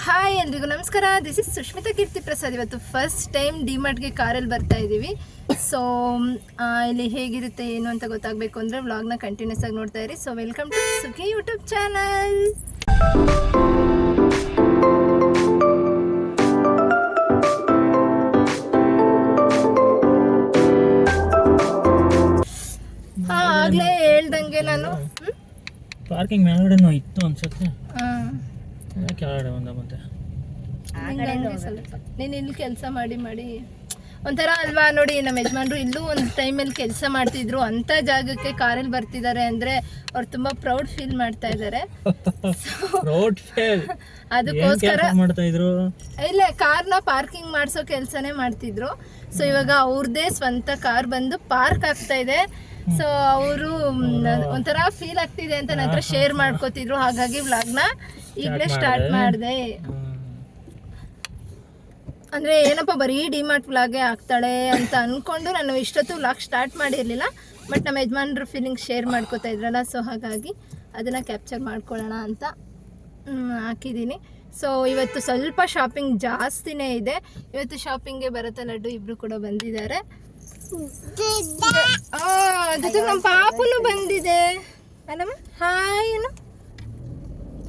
Hi ಎಲ್ರಿಗೂ ನಮಸ್ಕಾರ. This is Sushmita ಕೀರ್ತಿ ಪ್ರಸಾದ್. ಇವತ್ತು ಫಸ್ಟ್ ಟೈಮ್ ಡಿಮಾರ್ಟ್ಗೆ ಕಾರಲ್ಲಿ ಬರ್ತಾ ಇದ್ದೀವಿ. ಸೊ ಇಲ್ಲಿ ಹೇಗಿರುತ್ತೆ ಏನು ಅಂತ ಗೊತ್ತಾಗಬೇಕು ಅಂದರೆ ವ್ಲಾಗ್ನ ಕಂಟಿನ್ಯೂಸ್ ಆಗಿ ನೋಡ್ತಾ ಇರಿ. So welcome to Sukhi YouTube channel. ಆಗಲೇ ಹೇಳ್ದಂಗೆ ನಾನು ಪಾರ್ಕಿಂಗ್ ಮೇಲ್ಗಡೆನೂ ಇತ್ತು ಅನ್ಸುತ್ತೆ. ಕೆಳಗಡೆ ಮತ್ತೆ ನೀನು ಇಲ್ಲಿ ಕೆಲಸ ಮಾಡಿ ಒಂಥರ ಅಲ್ವಾ. ನೋಡಿ, ನಮ್ಮ ಯಜಮಾನ್ರು ಇಲ್ಲೂ ಒಂದು ಟೈಮಲ್ಲಿ ಕೆಲಸ ಮಾಡ್ತಿದ್ರು, ಅಂಥ ಜಾಗಕ್ಕೆ ಕಾರಲ್ಲಿ ಬರ್ತಿದ್ದಾರೆ ಅಂದರೆ ಅವ್ರು ತುಂಬ ಪ್ರೌಡ್ ಫೀಲ್ ಮಾಡ್ತಾ ಇದ್ದಾರೆ. ಅದಕ್ಕೋಸ್ಕರ ಇಲ್ಲ, ಕಾರ್ನ ಪಾರ್ಕಿಂಗ್ ಮಾಡಿಸೋ ಕೆಲಸನೇ ಮಾಡ್ತಿದ್ರು. ಸೊ ಇವಾಗ ಅವ್ರದ್ದೇ ಸ್ವಂತ ಕಾರ್ ಬಂದು ಪಾರ್ಕ್ ಆಗ್ತಾ ಇದೆ. ಸೊ ಅವರು ಒಂಥರ ಫೀಲ್ ಆಗ್ತಿದೆ ಅಂತ ನನ್ನ ಹತ್ರ ಶೇರ್ ಮಾಡ್ಕೋತಿದ್ರು. ಹಾಗಾಗಿ ವ್ಲಾಗ್ನ ಈಗಲೇ ಸ್ಟಾರ್ಟ್ ಮಾಡಿದೆ. ಅಂದರೆ ಏನಪ್ಪ ಬರೀ ಡಿಮಾರ್ಟ್ ವ್ಲಾಗೇ ಆಗ್ತಾಳೆ ಅಂತ ಅಂದ್ಕೊಂಡು ನಾನು ಇಷ್ಟೊತ್ತು ವ್ಲಾಗ್ ಸ್ಟಾರ್ಟ್ ಮಾಡಿರಲಿಲ್ಲ. ಬಟ್ ನಮ್ಮ ಯಜಮಾನ್ರು ಫೀಲಿಂಗ್ ಶೇರ್ ಮಾಡ್ಕೋತಾ ಇದ್ರಲ್ಲ, ಸೊ ಹಾಗಾಗಿ ಅದನ್ನು ಕ್ಯಾಪ್ಚರ್ ಮಾಡ್ಕೊಳ್ಳೋಣ ಅಂತ ಹಾಕಿದ್ದೀನಿ. ಸೊ ಇವತ್ತು ಸ್ವಲ್ಪ ಶಾಪಿಂಗ್ ಜಾಸ್ತಿನೇ ಇದೆ. ಇವತ್ತು ಶಾಪಿಂಗ್ಗೆ ಬರುತ್ತೆ ಲಡ್ಡು ಇಬ್ಬರು ಕೂಡ ಬಂದಿದ್ದಾರೆ. ಜೊತೆಗೆ ನಮ್ಮ ಪಾಪುನು ಬಂದಿದೆ ಅಲ್ಲಮ್ಮ. ಹಾಯ್ ಏನು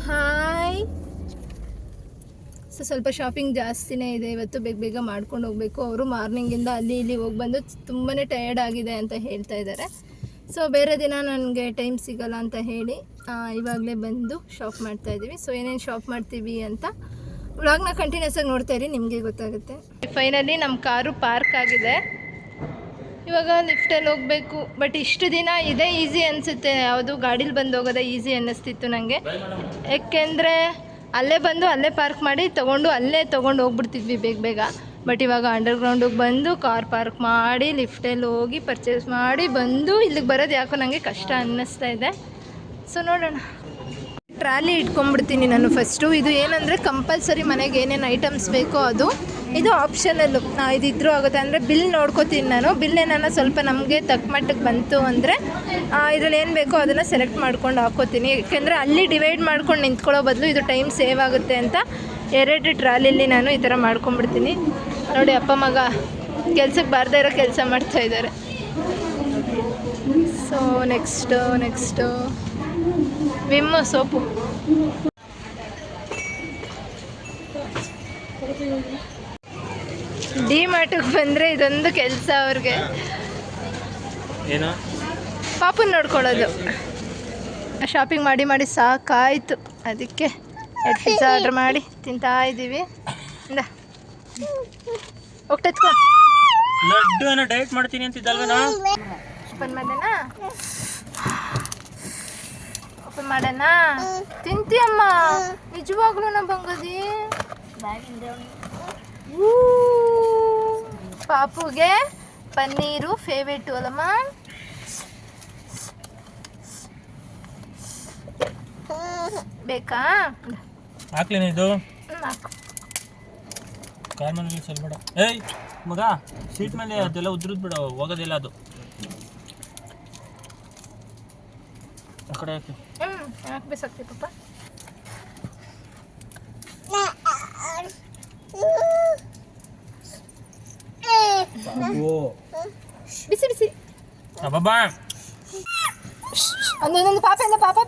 ಹಾಯ್. ಸೊ ಸ್ವಲ್ಪ ಶಾಪಿಂಗ್ ಜಾಸ್ತಿನೇ ಇದೆ ಇವತ್ತು. ಬೇಗ ಮಾಡ್ಕೊಂಡು ಹೋಗಬೇಕು. ಅವರು ಮಾರ್ನಿಂಗಿಂದ ಅಲ್ಲಿ ಇಲ್ಲಿ ಹೋಗಿ ಬಂದು ತುಂಬಾ ಟಯರ್ಡ್ ಆಗಿದೆ ಅಂತ ಹೇಳ್ತಾ ಇದ್ದಾರೆ. ಸೊ ಬೇರೆ ದಿನ ನನಗೆ ಟೈಮ್ ಸಿಗಲ್ಲ ಅಂತ ಹೇಳಿ ಇವಾಗಲೇ ಬಂದು ಶಾಪ್ ಮಾಡ್ತಾ ಇದ್ದೀವಿ. ಸೊ ಏನೇನು ಶಾಪ್ ಮಾಡ್ತೀವಿ ಅಂತ ವ್ಲಾಗ್ನ ಕಂಟಿನ್ಯೂಸ್ ಆಗಿ ನೋಡ್ತಾ ಇರಿ, ನಿಮಗೆ ಗೊತ್ತಾಗುತ್ತೆ. ಫೈನಲಿ ನಮ್ಮ ಕಾರು ಪಾರ್ಕ್ ಆಗಿದೆ. ಇವಾಗ ಲಿಫ್ಟಲ್ಲಿ ಹೋಗಬೇಕು. ಬಟ್ ಇಷ್ಟು ದಿನ ಇದೇ ಈಸಿ ಅನಿಸುತ್ತೆ, ಯಾವುದು ಗಾಡೀಲಿ ಬಂದು ಹೋಗೋದೇ ಈಸಿ ಅನ್ನಿಸ್ತಿತ್ತು ನನಗೆ. ಯಾಕೆಂದರೆ ಅಲ್ಲೇ ಬಂದು ಅಲ್ಲೇ ಪಾರ್ಕ್ ಮಾಡಿ ತೊಗೊಂಡು ಹೋಗ್ಬಿಡ್ತಿದ್ವಿ ಬೇಗ. ಬಟ್ ಇವಾಗ ಅಂಡರ್ಗ್ರೌಂಡಿಗೆ ಬಂದು ಕಾರ್ ಪಾರ್ಕ್ ಮಾಡಿ ಲಿಫ್ಟಲ್ಲಿ ಹೋಗಿ ಪರ್ಚೇಸ್ ಮಾಡಿ ಬಂದು ಇಲ್ಲಿಗೆ ಬರೋದು ಯಾಕೋ ನನಗೆ ಕಷ್ಟ ಅನ್ನಿಸ್ತಾ ಇದೆ. ಸೊ ನೋಡೋಣ. ಟ್ರಾಲಿ ಇಟ್ಕೊಂಡ್ಬಿಡ್ತೀನಿ ನಾನು ಫಸ್ಟು. ಇದು ಏನಂದರೆ ಕಂಪಲ್ಸರಿ ಮನೆಗೆ ಏನೇನು ಐಟಮ್ಸ್ ಬೇಕೋ ಅದು. ಇದು ಆಪ್ಷನಲ್ಲು, ಇದಿದ್ರೂ ಆಗುತ್ತೆ. ಅಂದರೆ ಬಿಲ್ ನೋಡ್ಕೋತೀನಿ ನಾನು. ಬಿಲ್ ಏನಾನ ಸ್ವಲ್ಪ ನಮಗೆ ತಕ್ಕ ಮಟ್ಟಕ್ಕೆ ಬಂತು ಅಂದರೆ ಇದರಲ್ಲಿ ಏನು ಬೇಕೋ ಅದನ್ನು ಸೆಲೆಕ್ಟ್ ಮಾಡ್ಕೊಂಡು ಹಾಕ್ಕೋತೀನಿ. ಯಾಕೆಂದರೆ ಅಲ್ಲಿ ಡಿವೈಡ್ ಮಾಡ್ಕೊಂಡು ನಿಂತ್ಕೊಳ್ಳೋ ಬದಲು ಇದು ಟೈಮ್ ಸೇವ್ ಆಗುತ್ತೆ ಅಂತ 2 ಟ್ರಾಲಿಲಿ ನಾನು ಈ ಥರ ಮಾಡ್ಕೊಂಡ್ಬಿಡ್ತೀನಿ. ನೋಡಿ, ಅಪ್ಪ ಮಗ ಕೆಲ್ಸಕ್ಕೆ ಬಾರದೇ ಇರೋ ಕೆಲಸ ಮಾಡ್ತಾಯಿದ್ದಾರೆ. So next Vim soap. ಡಿಮಾರ್ಟಿಗೆ ಬಂದರೆ ಇದೊಂದು ಕೆಲಸ ಅವ್ರಿಗೆ, ಪಾಪನ್ ನೋಡ್ಕೊಳ್ಳೋದು. ಶಾಪಿಂಗ್ ಮಾಡಿ ಸಾಕಾಯಿತು. ಅದಕ್ಕೆ 2 ಪಿಜ್ಜಾ ಆರ್ಡ್ರ್ ಮಾಡಿ ತಿಂತಾ ಇದ್ದೀವಿ. ಹೋಗ್ತತ್ಕೋ ಲಡ್ಡು ಡಯಟ್ ಮಾಡ್ತೀನಿ ಅಂತಿದ್ದಲ್ವೇನಾ. ಓಪನ್ ಮಾಡೋಣ. ತಿಂತೀಯಮ್ಮ ನಿಜವಾಗ್ಲೂ ನಾ ಬಂಗದಿ. ಪಾಪುಗೆ ಪನ್ನೀರು ಫೇವ್ರೇಟು ಅಲ್ಲಮ್ಮ. ಬೇಕಾ? ಹಾಕ್ಲೇನೆ ಇದು. ಕಾರ್ ಮೇಲೆ ಸಲ್ಬೇಡ. ಏಯ್ ಮಗ, ಸೀಟ್ ಮೇಲೆ ಅದೆಲ್ಲ ಉದ್ರದ್ ಬಿಡ, ಹೋಗೋದಿಲ್ಲ ಅದು. ಆ ಕಡೆ ಹಾಕಿ. ಯಾಕೆ ಬೇಸಾಗ್ತಿ ಪಾಪ? ಬಿಸಿ ಒಂದೊಂದು ಪಾಪ.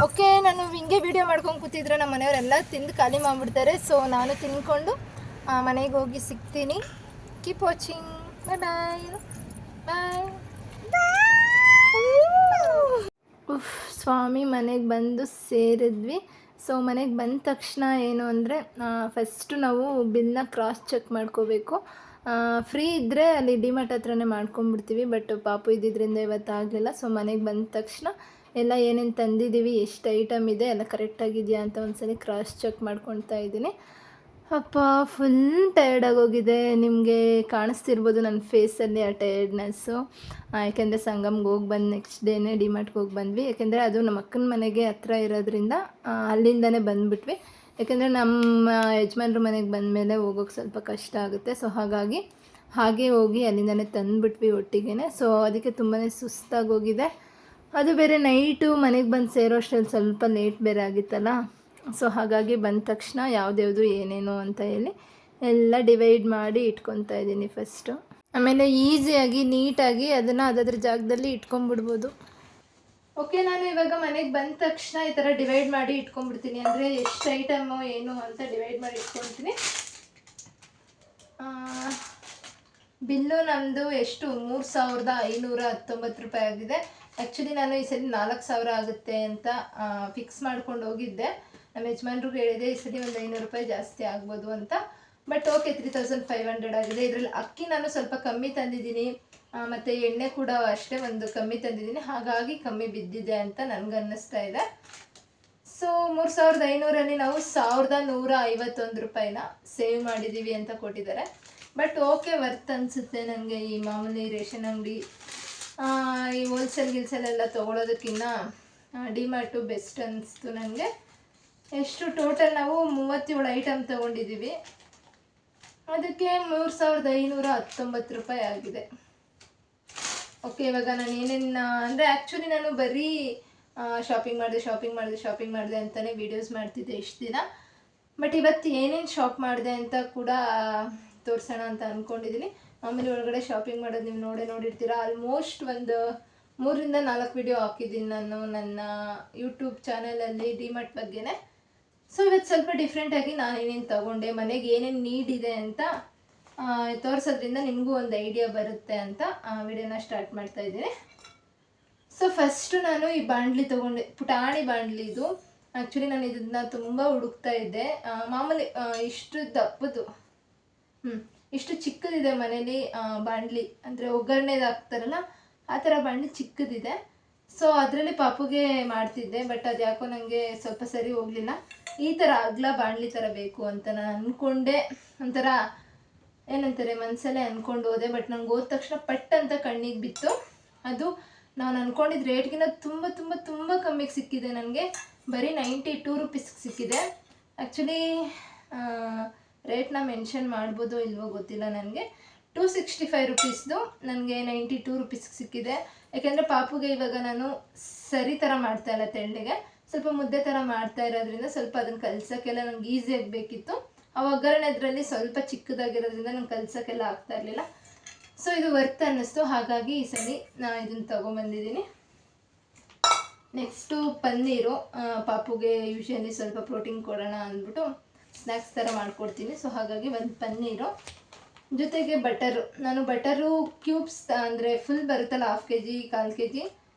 ಓಕೆ, ನಾನು ಹಿಂಗೆ ವಿಡಿಯೋ ಮಾಡ್ಕೊಂಡು ಕೂತಿದ್ರೆ ನಮ್ಮ ಮನೆಯವರೆಲ್ಲ ತಿಂದು ಖಾಲಿ ಮಾಡಿಬಿಡ್ತಾರೆ. ಸೊ ನಾನು ತಿನ್ಕೊಂಡು ಮನೆಗೆ ಹೋಗಿ ಸಿಗ್ತೀನಿ. Keep watching. ಬಾಯ್. ಸ್ವಾಮಿ ಮನೆಗೆ ಬಂದು ಸೇರಿದ್ವಿ. ಸೊ ಮನೆಗೆ ಬಂದ ತಕ್ಷಣ ಏನು ಅಂದರೆ ಫಸ್ಟು ನಾವು ಬಿಲ್ನ ಕ್ರಾಸ್ ಚೆಕ್ ಮಾಡ್ಕೋಬೇಕು. ಫ್ರೀ ಇದ್ದರೆ ಅಲ್ಲಿ ಡಿಮಾರ್ಟ್ ಹತ್ರನೇ ಮಾಡ್ಕೊಂಡ್ಬಿಡ್ತೀವಿ. ಬಟ್ ಪಾಪು ಇದ್ದಿದ್ದರಿಂದ ಇವತ್ತು ಆಗಲಿಲ್ಲ. ಸೊ ಮನೆಗೆ ಬಂದ ತಕ್ಷಣ ಎಲ್ಲ ಏನೇನು ತಂದಿದ್ದೀವಿ, ಎಷ್ಟು ಐಟಮ್ ಇದೆ ಎಲ್ಲ ಕರೆಕ್ಟಾಗಿದೆಯಾ ಅಂತ ಒಂದ್ಸಲ ಕ್ರಾಸ್ ಚೆಕ್ ಮಾಡ್ಕೊಳ್ತಾ ಇದ್ದೀನಿ. ಅಪ್ಪ ಫುಲ್ ಟಯರ್ಡಾಗೋಗಿದೆ. ನಿಮಗೆ ಕಾಣಿಸ್ತಿರ್ಬೋದು ನನ್ನ ಫೇಸಲ್ಲಿ ಆ ಟಯರ್ಡ್ನೆಸ್ಸು. ಯಾಕೆಂದರೆ ಸಂಗಮ್ಗೆ ಹೋಗಿ ಬಂದು ನೆಕ್ಸ್ಟ್ ಡೇನೇ ಡಿಮಾರ್ಟ್ಗೆ ಹೋಗಿ ಬಂದ್ವಿ. ಯಾಕೆಂದರೆ ಅದು ನಮ್ಮ ಅಕ್ಕನ ಮನೆಗೆ ಹತ್ರ ಇರೋದ್ರಿಂದ ಅಲ್ಲಿಂದನೇ ಬಂದುಬಿಟ್ವಿ. ಯಾಕೆಂದರೆ ನಮ್ಮ ಯಜಮಾನ್ರ ಮನೆಗೆ ಬಂದಮೇಲೆ ಹೋಗೋಕ್ಕೆ ಸ್ವಲ್ಪ ಕಷ್ಟ ಆಗುತ್ತೆ. ಸೊ ಹಾಗೆ ಹೋಗಿ ಅಲ್ಲಿಂದನೇ ತಂದುಬಿಟ್ವಿ ಒಟ್ಟಿಗೆ. ಸೊ ಅದಕ್ಕೆ ತುಂಬಾ ಸುಸ್ತಾಗಿ ಹೋಗಿದೆ. ಅದು ಬೇರೆ ನೈಟು ಮನೆಗೆ ಬಂದು ಸೇರೋ ಅಷ್ಟರಲ್ಲಿ ಸ್ವಲ್ಪ ಲೇಟ್ ಬೇರೆ ಆಗಿತ್ತಲ್ಲ. ಸೊ ಹಾಗಾಗಿ ಬಂದ ತಕ್ಷಣ ಯಾವ್ದ್ಯಾವುದು ಏನೇನು ಅಂತ ಹೇಳಿ ಎಲ್ಲ ಡಿವೈಡ್ ಮಾಡಿ ಇಟ್ಕೊತಾ ಇದ್ದೀನಿ ಫಸ್ಟು. ಆಮೇಲೆ ಈಸಿಯಾಗಿ ನೀಟಾಗಿ ಅದನ್ನು ಅದಾದ್ರ ಜಾಗದಲ್ಲಿ ಇಟ್ಕೊಂಡ್ಬಿಡ್ಬೋದು. ಓಕೆ, ನಾನು ಇವಾಗ ಮನೆಗೆ ಬಂದ ತಕ್ಷಣ ಈ ಥರ ಡಿವೈಡ್ ಮಾಡಿ ಇಟ್ಕೊಂಡ್ಬಿಡ್ತೀನಿ. ಅಂದರೆ ಎಷ್ಟು ಐಟಮು ಏನು ಅಂತ ಡಿವೈಡ್ ಮಾಡಿ ಇಟ್ಕೊಳ್ತೀನಿ. ಬಿಲ್ಲು ನಮ್ಮದು ಎಷ್ಟು 3,519 ರೂಪಾಯಿ ಆಗಿದೆ. ಆ್ಯಕ್ಚುಲಿ ನಾನು ಈ ಸಲ 4,000 ಆಗುತ್ತೆ ಅಂತ ಫಿಕ್ಸ್ ಮಾಡ್ಕೊಂಡು ಹೋಗಿದ್ದೆ. ನಮ್ಮ ಯಜಮಾನ್ರಿಗೆ ಹೇಳಿದೆ ಈ ಸಲ ಒಂದು 500 ರೂಪಾಯಿ ಜಾಸ್ತಿ ಆಗ್ಬೋದು ಅಂತ. ಬಟ್ ಓಕೆ, 3,500 ಆಗಿದೆ. ಇದರಲ್ಲಿ ಅಕ್ಕಿ ನಾನು ಸ್ವಲ್ಪ ಕಮ್ಮಿ ತಂದಿದ್ದೀನಿ, ಮತ್ತು ಎಣ್ಣೆ ಕೂಡ ಅಷ್ಟೇ ಒಂದು ಕಮ್ಮಿ ತಂದಿದ್ದೀನಿ. ಹಾಗಾಗಿ ಕಮ್ಮಿ ಬಿದ್ದಿದೆ ಅಂತ ನನಗನ್ನಿಸ್ತಾ ಇದೆ. ಸೊ 3,500ರಲ್ಲಿ ನಾವು 1,151 ರೂಪಾಯಿನ ಸೇವ್ ಮಾಡಿದ್ದೀವಿ ಅಂತ ಕೊಟ್ಟಿದ್ದಾರೆ. ಬಟ್ ಓಕೆ, ವರ್ತ್ ಅನಿಸುತ್ತೆ ನನಗೆ. ಈ ಮಾಮೂಲಿ ರೇಷನ್ ಅಂಗಡಿ, ಈ ಹೋಲ್ಸೇಲ್ ತೊಗೊಳೋದಕ್ಕಿಂತ ಡಿಮಾರ್ಟು ಬೆಸ್ಟ್ ಅನಿಸ್ತು ನನಗೆ. ಎಷ್ಟು ಟೋಟಲ್ ನಾವು 37 ಐಟಮ್ ತೊಗೊಂಡಿದ್ದೀವಿ. ಅದಕ್ಕೆ 3,519 ರೂಪಾಯಿ ಆಗಿದೆ. ಓಕೆ, ಇವಾಗ ನಾನು ಏನೇನು ಅಂದರೆ ಆ್ಯಕ್ಚುಲಿ ನಾನು ಬರೀ ಶಾಪಿಂಗ್ ಮಾಡಿದೆ ಅಂತಲೇ ವೀಡಿಯೋಸ್ ಮಾಡ್ತಿದ್ದೆ ಇಷ್ಟು ದಿನ. ಬಟ್ ಇವತ್ತು ಏನೇನು ಶಾಪ್ ಮಾಡಿದೆ ಅಂತ ಕೂಡ ತೋರಿಸೋಣ ಅಂತ ಅಂದ್ಕೊಂಡಿದ್ದೀನಿ. ಆಮೇಲೆ ಒಳಗಡೆ ಶಾಪಿಂಗ್ ಮಾಡೋದು ನೀವು ನೋಡಿರ್ತೀರ. ಆಲ್ಮೋಸ್ಟ್ ಒಂದು 3ರಿಂದ 4 ವಿಡಿಯೋ ಹಾಕಿದ್ದೀನಿ ನಾನು ನನ್ನ ಯೂಟ್ಯೂಬ್ ಚಾನಲಲ್ಲಿ ಡಿಮಾರ್ಟ್ ಬಗ್ಗೆನೇ. ಸೊ ಇವತ್ತು ಸ್ವಲ್ಪ ಡಿಫ್ರೆಂಟಾಗಿ ನಾನು ಏನೇನು ತೊಗೊಂಡೆ, ಮನೆಗೆ ಏನೇನು ನೀಡ್ ಇದೆ ಅಂತ ತೋರಿಸೋದ್ರಿಂದ ನಿಮಗೂ ಒಂದು ಐಡಿಯಾ ಬರುತ್ತೆ ಅಂತ ವಿಡಿಯೋನ ಸ್ಟಾರ್ಟ್ ಮಾಡ್ತಾ ಇದ್ದೀನಿ. ಸೊ ಫಸ್ಟು ನಾನು ಈ ಬಾಂಡ್ಲಿ ತೊಗೊಂಡೆ, ಪುಟಾಣಿ ಬಾಂಡ್ಲಿ ಇದು. ಆ್ಯಕ್ಚುಲಿ ನಾನು ಇದನ್ನ ತುಂಬ ಹುಡುಕ್ತಾ ಇದ್ದೆ. ಮಾಮೂಲಿ ಇಷ್ಟು ದಪ್ಪದು, ಇಷ್ಟು ಚಿಕ್ಕದಿದೆ ಮನೇಲಿ ಬಾಂಡ್ಲಿ, ಅಂದರೆ ಒಗ್ಗರಣೆದು ಹಾಕ್ತಾರಲ್ಲ ಆ ಥರ ಬಾಂಡ್ಲಿ ಚಿಕ್ಕದಿದೆ. ಸೊ ಅದರಲ್ಲಿ ಪಾಪುಗೆ ಮಾಡ್ತಿದ್ದೆ. ಬಟ್ ಅದು ಯಾಕೋ ನನಗೆ ಸ್ವಲ್ಪ ಸರಿ ಹೋಗಲಿಲ್ಲ. ಈ ಥರ ಅಗಲ ಬಾಂಡ್ಲಿ ಥರ ಬೇಕು ಅಂತ ನಾನು ಅಂದ್ಕೊಂಡೆ. ಒಂಥರ ಏನಂತಾರೆ, ಮನಸ್ಸಲ್ಲೇ ಅಂದ್ಕೊಂಡು ಹೋದೆ. ಬಟ್ ನಂಗೆ ಹೋದ ತಕ್ಷಣ ಪಟ್ ಅಂತ ಕಣ್ಣಿಗೆ ಬಿತ್ತು. ಅದು ನಾನು ಅಂದ್ಕೊಂಡಿದ್ದ ರೇಟ್ಗಿಂತ ತುಂಬ ತುಂಬ ತುಂಬ ಕಮ್ಮಿಗೆ ಸಿಕ್ಕಿದೆ ನನಗೆ. ಬರೀ 92 ರೂಪೀಸ್ಗೆ ಸಿಕ್ಕಿದೆ. ಆ್ಯಕ್ಚುಲಿ ರೇಟ್ನ ಮೆನ್ಷನ್ ಮಾಡ್ಬೋದೋ ಇಲ್ವೋ ಗೊತ್ತಿಲ್ಲ ನನಗೆ. 265 ರೂಪೀಸ್ದು ನನಗೆ 92 ರೂಪೀಸ್ಗೆ ಸಿಕ್ಕಿದೆ. ಯಾಕೆಂದರೆ ಪಾಪುಗೆ ಇವಾಗ ನಾನು ಸರಿ ಥರ ಮಾಡ್ತಾಯಿಲ್ಲ, ತೆಳ್ಳಗೆ ಸ್ವಲ್ಪ ಮುದ್ದೆ ಥರ ಮಾಡ್ತಾ ಇರೋದ್ರಿಂದ ಸ್ವಲ್ಪ ಅದನ್ನು ಕಲ್ಸೋಕ್ಕೆಲ್ಲ ನಂಗೆ ಈಸಿಯಾಗಿ ಬೇಕಿತ್ತು. ಆ ಒಗ್ಗರಣೆದ್ರಲ್ಲಿ ಸ್ವಲ್ಪ ಚಿಕ್ಕದಾಗಿರೋದ್ರಿಂದ ನಂಗೆ ಕಲ್ಸೋಕ್ಕೆಲ್ಲ ಆಗ್ತಾ ಇರಲಿಲ್ಲ. ಸೊ ಇದು ವರ್ತ್ ಅನ್ನಿಸ್ತು, ಹಾಗಾಗಿ ಈ ಸಲ ನಾನು ಇದನ್ನು ತೊಗೊಂಬಂದಿದ್ದೀನಿ. ನೆಕ್ಸ್ಟು ಪನ್ನೀರು. ಪಾಪುಗೆ ಯೂಶಲಿ ಸ್ವಲ್ಪ ಪ್ರೋಟೀನ್ ಕೊಡೋಣ ಅಂದ್ಬಿಟ್ಟು ಸ್ನ್ಯಾಕ್ಸ್ ಥರ ಮಾಡ್ಕೊಡ್ತೀನಿ. ಸೊ ಹಾಗಾಗಿ ಒಂದು ಪನ್ನೀರು, ಜೊತೆಗೆ ಬಟರು. ನಾನು ಬಟರು ಕ್ಯೂಬ್ಸ್ ಅಂದರೆ ಫುಲ್ ಬರುತ್ತಲ್ಲ, 1/2 kg 1/4 kg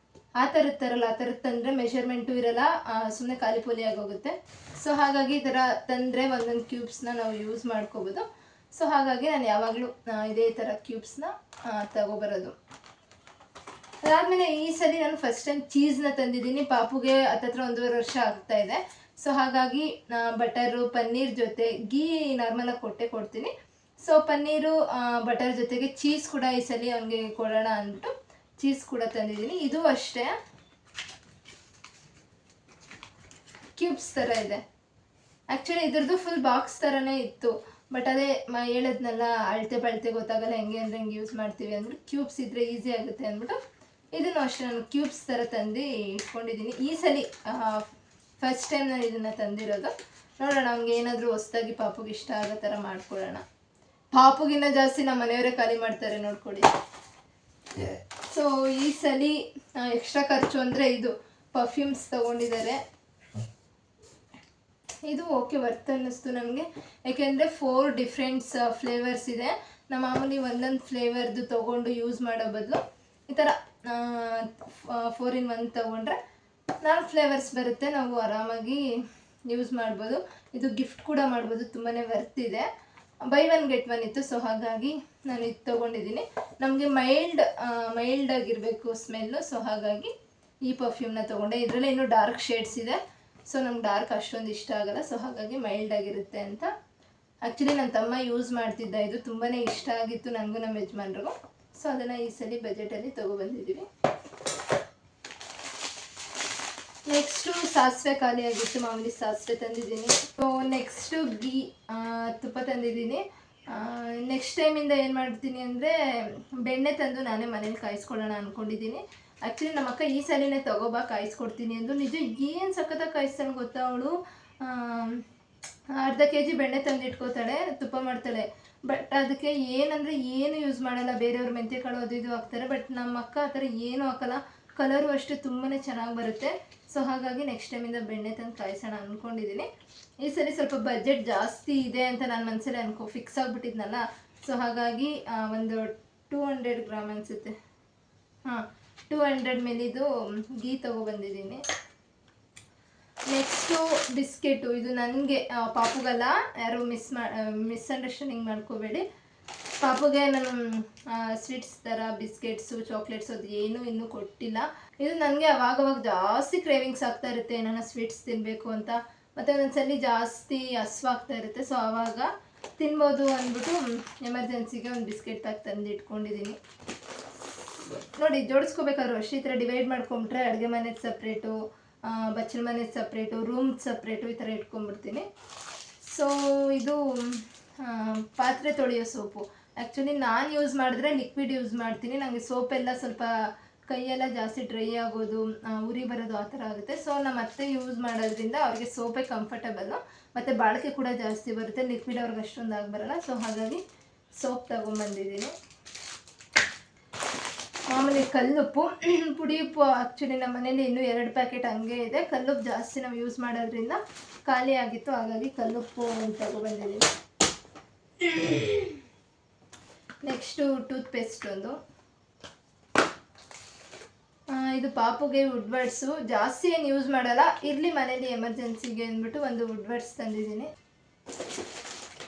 ಆ ಥರದ್ದು ತರಲ್ಲ. ಆ ಥರದ್ದು ತಂದರೆ ಮೆಷರ್ಮೆಂಟು ಇರಲ್ಲ, ಸುಮ್ಮನೆ ಖಾಲಿ ಪೋಲಿ ಆಗೋಗುತ್ತೆ. ಸೊ ಹಾಗಾಗಿ ಈ ಥರ ತಂದರೆ ಒಂದೊಂದು ಕ್ಯೂಬ್ಸ್ನ ನಾವು ಯೂಸ್ ಮಾಡ್ಕೋಬೋದು. ಸೊ ಹಾಗಾಗಿ ನಾನು ಯಾವಾಗಲೂ ಇದೇ ಥರ ಕ್ಯೂಬ್ಸ್ನ ತಗೊಬರೋದು. ಅದಾದಮೇಲೆ ಈ ಸಲ ನಾನು ಫಸ್ಟ್ ಟೈಮ್ ಚೀಸ್ನ ತಂದಿದ್ದೀನಿ. ಪಾಪುಗೆ ಹತ್ತತ್ರ 1.5 ವರ್ಷ ಆಗ್ತಾಯಿದೆ. ಸೊ ಹಾಗಾಗಿ ಬಟರು ಪನ್ನೀರ್ ಜೊತೆ ಗೀ ನಾರ್ಮಲಾಗಿ ಕೊಡ್ತೀನಿ. ಸೊ ಪನ್ನೀರು ಬಟರ್ ಜೊತೆಗೆ ಚೀಸ್ ಕೂಡ ಈ ಸಲ ಅವನಿಗೆ ಕೊಡೋಣ ಅಂದ್ಬಿಟ್ಟು ಚೀಸ್ ಕೂಡ ತಂದಿದ್ದೀನಿ. ಇದು ಅಷ್ಟೇ ಕ್ಯೂಬ್ಸ್ ಥರ ಇದೆ. ಆ್ಯಕ್ಚುಲಿ ಇದ್ರದ್ದು ಫುಲ್ ಬಾಕ್ಸ್ ಥರನೇ ಇತ್ತು. ಬಟ್ ಅದೇ ಹೇಳಿದ್ನಲ್ಲ, ಅಳತೆ ಗೊತ್ತಾಗಲ್ಲ ಹೆಂಗೆ ಅಂದರೆ ಹೆಂಗೆ ಯೂಸ್ ಮಾಡ್ತೀವಿ ಅಂದ್ಬಿಟ್ಟು ಕ್ಯೂಬ್ಸ್ ಇದ್ದರೆ ಈಸಿ ಆಗುತ್ತೆ ಅಂದ್ಬಿಟ್ಟು ಇದನ್ನು ಅಷ್ಟೇ ನಾನು ಕ್ಯೂಬ್ಸ್ ಥರ ತಂದು ಇಟ್ಕೊಂಡಿದ್ದೀನಿ. ಈ ಸಲ ಫಸ್ಟ್ ಟೈಮ್ ನಾನು ಇದನ್ನು ತಂದಿರೋದು. ನೋಡೋಣ ಅವ್ನಿಗೆ ಏನಾದರೂ ಹೊಸದಾಗಿ ಪಾಪುಗೆ ಇಷ್ಟ ಆಗೋ ಥರ ಮಾಡ್ಕೊಳ್ಳೋಣ. ಪಾಪುಗಿನ್ನ ಜಾಸ್ತಿ ನಮ್ಮ ಮನೆಯವರೇ ಖಾಲಿ ಮಾಡ್ತಾರೆ ನೋಡ್ಕೊಳ್ಳಿ. ಸೊ ಈ ಸಲ ಎಕ್ಸ್ಟ್ರಾ ಖರ್ಚು ಅಂದರೆ ಇದು ಪರ್ಫ್ಯೂಮ್ಸ್ ತೊಗೊಂಡಿದ್ದಾರೆ. ಇದು ಓಕೆ ವರ್ತ್ ಅನ್ನಿಸ್ತು ನನಗೆ. ಯಾಕೆಂದರೆ 4 ಡಿಫ್ರೆಂಟ್ಸ್ ಫ್ಲೇವರ್ಸ್ ಇದೆ. ನಮ್ಮ ಮಾಮೂಲಿ ಒಂದೊಂದು ಫ್ಲೇವರ್ದು ತೊಗೊಂಡು ಯೂಸ್ ಮಾಡೋ ಬದಲು ಈ ಥರ 4 in 1 ತೊಗೊಂಡ್ರೆ 4 ಫ್ಲೇವರ್ಸ್ ಬರುತ್ತೆ. ನಾವು ಆರಾಮಾಗಿ ಯೂಸ್ ಮಾಡ್ಬೋದು. ಇದು ಗಿಫ್ಟ್ ಕೂಡ ಮಾಡ್ಬೋದು, ತುಂಬಾ ವರ್ತ್ ಇದೆ. ಬೈ 1 get 1 ಇತ್ತು. ಸೊ ಹಾಗಾಗಿ ನಾನು ಇದು ತೊಗೊಂಡಿದ್ದೀನಿ. ನಮಗೆ ಮೈಲ್ಡ್ ಆಗಿರಬೇಕು ಸ್ಮೆಲ್ಲು. ಸೊ ಹಾಗಾಗಿ ಈ ಪರ್ಫ್ಯೂಮ್ನ ತೊಗೊಂಡೆ. ಇದರಲ್ಲೇ ಇನ್ನೂ ಡಾರ್ಕ್ ಶೇಡ್ಸ್ ಇದೆ. ಸೊ ನಮ್ಗೆ ಡಾರ್ಕ್ ಅಷ್ಟೊಂದು ಇಷ್ಟ ಆಗಲ್ಲ. ಸೊ ಹಾಗಾಗಿ ಮೈಲ್ಡ್ ಆಗಿರುತ್ತೆ ಅಂತ. ಆ್ಯಕ್ಚುಲಿ ನನ್ನ ತಮ್ಮ ಯೂಸ್ ಮಾಡ್ತಿದ್ದ, ಇದು ತುಂಬಾ ಇಷ್ಟ ಆಗಿತ್ತು ನನಗೂ ನಮ್ಮ ಯಜಮಾನ್ರಿಗೂ. ಸೊ ಅದನ್ನು ಈ ಸಲ ಬಜೆಟಲ್ಲಿ ತೊಗೊಬಂದಿದ್ದೀವಿ. ನೆಕ್ಸ್ಟು ಸಾಸಿವೆ ಖಾಲಿ ಆಗಿತ್ತು, ಮಾಮೂಲಿ ಸಾಸಿವೆ ತಂದಿದ್ದೀನಿ. ಸೊ ನೆಕ್ಸ್ಟು ಗೀ ತುಪ್ಪ ತಂದಿದ್ದೀನಿ. ನೆಕ್ಸ್ಟ್ ಟೈಮಿಂದ ಏನು ಮಾಡ್ತೀನಿ ಅಂದರೆ ಬೆಣ್ಣೆ ತಂದು ನಾನೇ ಮನೇಲಿ ಕಾಯಿಸ್ಕೊಳ್ಳೋಣ ಅಂದ್ಕೊಂಡಿದ್ದೀನಿ. ಆ್ಯಕ್ಚುಲಿ ನಮ್ಮ ಅಕ್ಕ ಈ ಸಲಿನೇ ಕಾಯಿಸ್ಕೊಡ್ತೀನಿ ಅಂದು. ನಿಜ ಏನು ಸಖತ್ತಾಗಿ ಕಾಯಿಸ್ತಾನೆ ಗೊತ್ತಾ ಅವಳು. ಅರ್ಧ ಕೆ ಜಿ ಬೆಣ್ಣೆ ತಂದು ಇಟ್ಕೋತಾಳೆ, ತುಪ್ಪ ಮಾಡ್ತಾಳೆ. ಬಟ್ ಅದಕ್ಕೆ ಏನಂದರೆ ಏನು ಯೂಸ್ ಮಾಡಲ್ಲ. ಬೇರೆಯವ್ರು ಮೆಂತ್ಯ ಕಾಳು ಅದು ಇದು ಹಾಕ್ತಾರೆ, ಬಟ್ ನಮ್ಮ ಅಕ್ಕ ಆ ಥರ ಏನೂ ಹಾಕಲ್ಲ. ಕಲರು ಅಷ್ಟೇ ತುಂಬಾ ಚೆನ್ನಾಗಿ ಬರುತ್ತೆ. ಸೊ ಹಾಗಾಗಿ ನೆಕ್ಸ್ಟ್ ಟೈಮಿಂದ ಬೆಣ್ಣೆ ತಂದು ಕಾಯಿಸೋಣ ಅಂದ್ಕೊಂಡಿದ್ದೀನಿ. ಈ ಸರಿ ಸ್ವಲ್ಪ ಬಜೆಟ್ ಜಾಸ್ತಿ ಇದೆ ಅಂತ ನಾನು ಮನಸ್ಸಲ್ಲಿ ಫಿಕ್ಸ್ ಆಗಿಬಿಟ್ಟಿದ್ನಲ್ಲ. ಸೊ ಹಾಗಾಗಿ ಒಂದು 200 ಗ್ರಾಮ್ ಅನಿಸುತ್ತೆ, 200 ಮಿಲಿದು ಗೀ ತೊಗೊಬಂದಿದ್ದೀನಿ. Next biscuit. ಇದು ನನಗೆ, ಪಾಪುಗಲ್ಲ, ಯಾರು ಮಿಸ್ಅಂಡರ್ಸ್ಟ್ಯಾಂಡಿಂಗ್ ಮಾಡ್ಕೋಬೇಡಿ. ಪಾಪುಗೆ ನಾನು ಸ್ವೀಟ್ಸ್ ಥರ ಬಿಸ್ಕೆಟ್ಸು ಚಾಕ್ಲೇಟ್ಸ್ ಅದು ಏನೂ ಇನ್ನೂ ಕೊಟ್ಟಿಲ್ಲ. ಇದು ನನಗೆ ಅವಾಗವಾಗ ಜಾಸ್ತಿ ಕ್ರೇವಿಂಗ್ಸ್ ಆಗ್ತಾ ಇರುತ್ತೆ, ಏನಾರ ಸ್ವೀಟ್ಸ್ ತಿನ್ನಬೇಕು ಅಂತ. ಮತ್ತು ಒಂದೊಂದ್ಸಲಿ ಜಾಸ್ತಿ ಹಸ್ವಾಗ್ತಾ ಇರುತ್ತೆ. ಸೊ ಆವಾಗ ತಿನ್ಬೋದು ಅಂದ್ಬಿಟ್ಟು ಎಮರ್ಜೆನ್ಸಿಗೆ ಒಂದು ಬಿಸ್ಕೆಟ್ ಪ್ಯಾಕ್ ತಂದು ಇಟ್ಕೊಂಡಿದ್ದೀನಿ. ನೋಡಿ, ಜೋಡಿಸ್ಕೋಬೇಕಾದ್ರು ಅಷ್ಟೇ ಈ ಥರ ಡಿವೈಡ್ ಮಾಡ್ಕೊಂಬಿಟ್ರೆ ಅಡುಗೆ ಮನೆದು ಸಪ್ರೇಟು, ಬಚ್ಚಲ ಮನೆದು ಸಪ್ರೇಟು, ರೂಮ್ ಸಪ್ರೇಟು ಈ ಥರ ಇಟ್ಕೊಂಡ್ಬಿಡ್ತೀನಿ. ಸೊ ಇದು ಪಾತ್ರೆ ತೊಳೆಯೋ ಸೋಪು. ಆ್ಯಕ್ಚುಲಿ ನಾನು ಯೂಸ್ ಮಾಡಿದ್ರೆ ಲಿಕ್ವಿಡ್ ಯೂಸ್ ಮಾಡ್ತೀನಿ. ನನಗೆ ಸೋಪೆಲ್ಲ ಸ್ವಲ್ಪ ಕೈಯೆಲ್ಲ ಜಾಸ್ತಿ ಡ್ರೈ ಆಗೋದು, ಉರಿ ಬರೋದು ಆ ಥರ ಆಗುತ್ತೆ. ಸೊ ನಮ್ಮ ಅತ್ತೆ ಯೂಸ್ ಮಾಡೋದ್ರಿಂದ ಅವ್ರಿಗೆ ಸೋಪೇ ಕಂಫರ್ಟಬಲ್ಲು, ಮತ್ತು ಬಾಳಿಕೆ ಕೂಡ ಜಾಸ್ತಿ ಬರುತ್ತೆ. ಲಿಕ್ವಿಡ್ ಅವ್ರಿಗೆ ಅಷ್ಟೊಂದು ಆಗಿಬರಲ್ಲ. ಸೊ ಹಾಗಾಗಿ ಸೋಪ್ ತೊಗೊಂಬಂದಿದ್ದೀನಿ. ಆಮೇಲೆ ಕಲ್ಲುಪ್ಪು, ಪುಡಿ ಉಪ್ಪು ಆ್ಯಕ್ಚುಲಿ ನಮ್ಮ ಮನೇಲಿ ಇನ್ನೂ 2 ಪ್ಯಾಕೆಟ್ ಹಂಗೆ ಇದೆ. ಕಲ್ಲುಪ್ಪು ಜಾಸ್ತಿ ನಾವು ಯೂಸ್ ಮಾಡೋದ್ರಿಂದ ಖಾಲಿ ಆಗಿತ್ತು, ಹಾಗಾಗಿ ಕಲ್ಲುಪ್ಪು ತೊಗೊಬಂದಿದ್ದೀನಿ. ನೆಕ್ಸ್ಟು ಟೂತ್ಪೇಸ್ಟ್ ಒಂದು. ಇದು ಪಾಪುಗೆ ವುಡ್ವರ್ಡ್ಸು, ಜಾಸ್ತಿ ಏನು ಯೂಸ್ ಮಾಡಲ್ಲ, ಇರಲಿ ಮನೇಲಿ ಎಮರ್ಜೆನ್ಸಿಗೆ ಅಂದ್ಬಿಟ್ಟು ಒಂದು ವುಡ್ವರ್ಡ್ಸ್ ತಂದಿದ್ದೀನಿ.